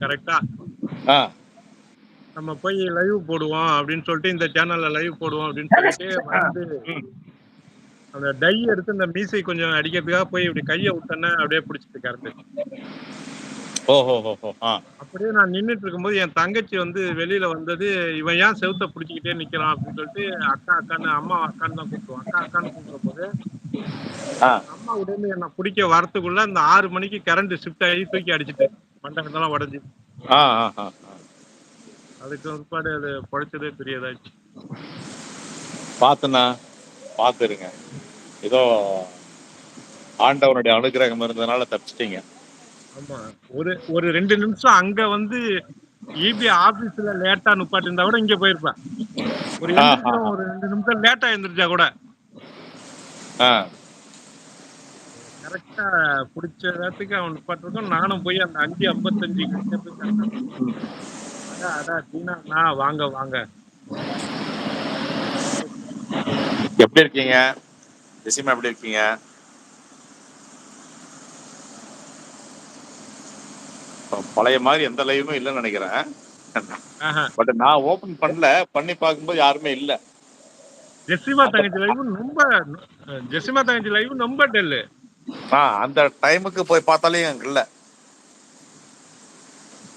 கரெக்ட்டா. ஆ. நம்ம போய் லைவ் போடுவோம் அப்படின்னு சொல்லிட்டு, இந்த சேனல்ல லைவ் போடுவோம் அப்படின்னு சொல்லிட்டு வந்து ம். அந்த டை எடுத்து இந்த மீசை கொஞ்சம் அடிக்கிறதுக்காக போய் இப்படி கைய விட்டோன்னே அப்படியே புடிச்சுட்டு கரண்ட். ஓஹோஹோஹோ! ஆ. அப்படியே நான் நின்னுட்டு இருக்கும்போது என் தங்கச்சி வந்து வெளியில வந்தது, "இவன் ஏன் செவுத்த புடிச்சுக்கிட்டே நிக்கிறான்?" அப்படின்னு சொல்லிட்டு அக்கா, அக்கான்னு அம்மாவ அக்கான்னு தான் கூப்பிடுவோம். அக்கா, அக்கான்னு கூப்பிடும்போது, ஆ. அம்மா உடனே என்ன புடிக்க வரத்துக்குள்ள இந்த 6 மணிக்கு கரண்ட் ஷிஃப்ட் ஆகி தூக்கி அடிச்சுட்டு, மண்டை கிண்டலாம் உடைஞ்சு. ஆ, ஆ, ஆ, ஆ. அதுக்கு பிற்பாடு அது பொழச்சதே பெரியதாச்சு. பாத்துண்ணா. பாத்துருங்க. ஏதோ ஆண்டவனுடைய அனுக்கிரகம் இருந்ததுனால தப்பிச்சிட்டீங்க. ஆமா. ஒரு ஒரு 2 நிமிஷம் அங்க வந்து ஈபி ஆபீஸ்ல லேட்டா நுப்பாட்டியிருந்தா கூட இங்க போயிருப்பேன். ஒரு எந்திரிக்கிறோம் ஆஹஹா. ஒரு 2 நிமிஷம் லேட்டா எந்திரிச்சா கூட. ஆ. கரெக்ட்டா புடிச்ச நேரத்துக்கு அவன் நிப்பாட்டிருக்கான். நானும் போய் அந்த 5:55 கிட்ட போய் கரெக்ட்டா அடா, அடா தீனா அண்ணா வாங்க, வாங்க. எப்படி இருக்கீங்க? ஜெசிமா எப்படி இருக்கீங்க? பழைய மாதிரி எந்த லைவும் இல்லைன்னு நினைக்கிறேன். ஆஹ. பட் நான் ஓபன் பண்ணல. பண்ணி பார்க்கும்போது யாருமே இல்ல. ஜெசிமா அந்த தங்கச்சி லைவும் ரொம்ப ஜெசிமா தங்கச்சி லைவும் ரொம்ப டல்லு. அந்த டைமுக்கு போய் பார்த்தாலே அங்க இல்ல.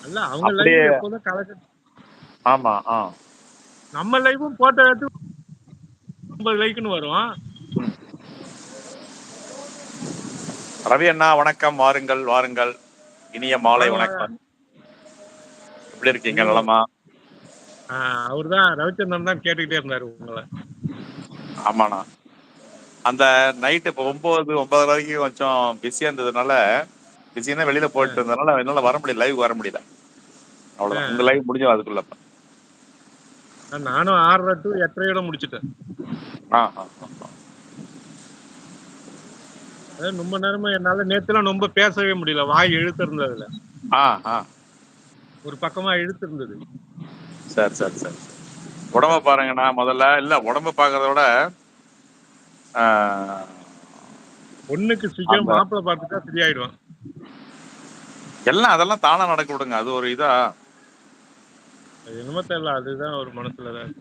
அல்ல அவங்க லைவ் அப்படியே எப்போதும் கலக்க ஆமா. ஆ. நம்ம லைவும் போட்ட இடத்துக்கு 50 லைக்ன்னு வரும். ரவி அண்ணா வணக்கம். வாருங்கள், வாருங்கள். இனிய மாலை வாங்க, வாங்க. வணக்கம். எப்படி இருக்கீங்க? ஐயோ! நலமா? அவர்தான் ரவிச்சந்திரன் தான் கேட்டுக்கிட்டே இருந்தாரு உங்கள. ஆமாண்ணா. அந்த நைட் இப்போ 9, 9:30 வரைக்கும் கொஞ்சம் பிஸியா இருந்ததுனால, பிஸின்னா வெளியில அ, போயிட்டு இருந்ததுனால என்னால வர முடியல. லைவ் வர முடியல. அ, அவ்வளவுதான். உங்க அ. லைவ் முடிஞ்சோம் அதுக்குள்ள. நானும் 6:30 டூ 8:30யோட முடிச்சுட்டேன். ஆ, ஆ, ஆ. அதான் ரொம்ப நேரமா என்னால நேத்துலாம் ரொம்ப பேசவே முடியல. வாய் இழுத்து இருந்ததுல. ஆ, ஆ. ஒரு பக்கமா இழுத்து இருந்தது. சரி, சரி, சரி. உடம்ப பாருங்கண்ணா முதல்ல. இல்ல உடம்ப பாக்குறத விட ஆ, பொண்ணுக்கு சீக்கிரம் அந்த மாப்பிள்ளை பார்த்துட்டா சரியாயிடும். எல்லாம் அதெல்லாம் தானா நடக்க விடுங்க. அது ஒரு இதா அது என்னமோ தெரியல. அதுதான் ஒரு மனசுல தான்.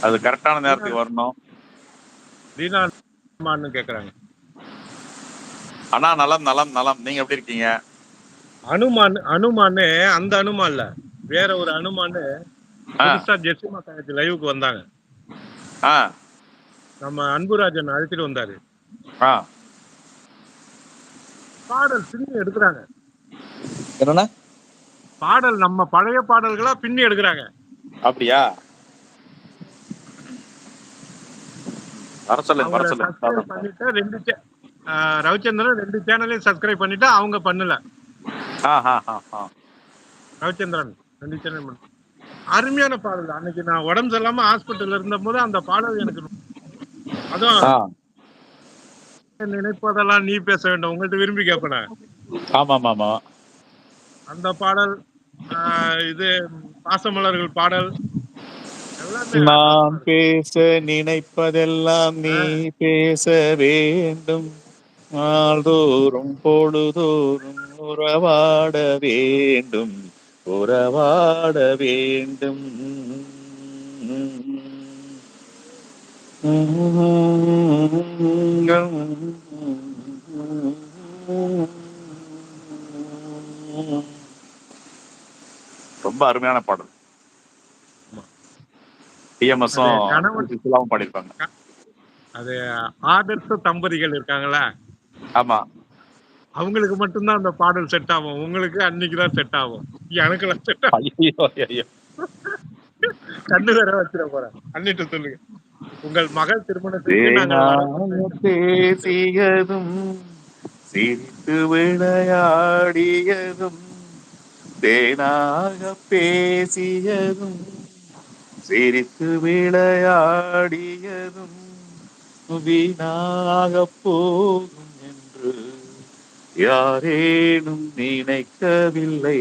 அது கரெக்டான தீனா நேரத்துக்கு வரணும். தீனா அம்மான்னு கேக்குறாங்க. அண்ணா நலம், நலம், நலம். நீங்க எப்படி இருக்கீங்க? அனுமான்னு அந்த அனுமான் இல்ல. வேற ஒரு அனுமான்னு ஆ, புதுசா ஜெசிமா தங்கச்சி லைவுக்கு வந்தாங்க. ஆ, நம்ம அன்புராஜன் அழைச்சிட்டு வந்தாரு. ஆ. பாடல் பின்னி எடுக்குறாங்க. என்னண்ணா? பாடல் நம்ம பழைய பாடல்களா பின்னி எடுக்குறாங்க. அப்படியா? வர சொல்லுங்க, வர அவங்கள சொல்லுங்க. சப்ஸ்கிரைப் பண்ணிட்டு 2 ரவிச்சந்திரன் 2 சேனலையும் சப்ஸ்கிரைப் பண்ணிட்டு அவங்க பண்ணல. ஆ, ஆ, ஆ, ஆ. ரவிச்சந்திரன் 2 சேனல் அருமையான பாடல். அன்னைக்கு நான் உடம்பு சரியில்லாம ஹாஸ்பிட்டல்ல இருந்தபோது அந்த பாடல் எனக்கு அதுவும் ஆ. நினைப்பதெல்லாம் நீ பேச வேண்டும். உங்கள்ட்ட விரும்பி கேட்பேனே. ஆமாமாமா. அந்த பாடல், ஆ இது பாசமலர்கள் பாடல் எல்லாமே நான் அற்புதமா இருக்கும். பேச நினைப்பதெல்லாம் நீ ஆ பேச வேண்டும். நாள்தோறும் பொழுதோறும் உறவாட வேண்டும். உறவாட வேண்டும். ரொம்ப அருமையான பாடல். ஆமா. அது கணவன் டிஎம்எஸும் பாடியிருப்பாங்க. க அது ஆதர்ச தம்பதிகள் இருக்காங்கல்ல, ஆமா. அவங்களுக்கு மட்டும் தான் அந்த பாடல் செட் ஆகும். உங்களுக்கு அன்னைக்கு தான் செட் ஆகும். எனக்கெல்லாம் செட் ஆகும். ஐயோ, ஐயோ. கண்ணு வேற வச்சிட போறேன். அண்ணிட்ட சொல்லுங்க. உங்கள் மகள் திருமணத்திற்கு நாங்கள் தேனாக வரவேற்கிறோம். பேசியதும் சிரித்து விளையாடியதும் தேனாக பேசியதும் சிரித்து விளையாடியதும் வீணாக போகும் என்று யாரேனும் நினைக்கவில்லை.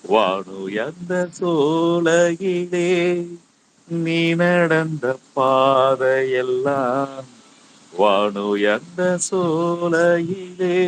வானுயர்ந்த சோலையிலே நீ நடந்த பாதையெல்லாம் வானுயர்ந்த சோலையிலே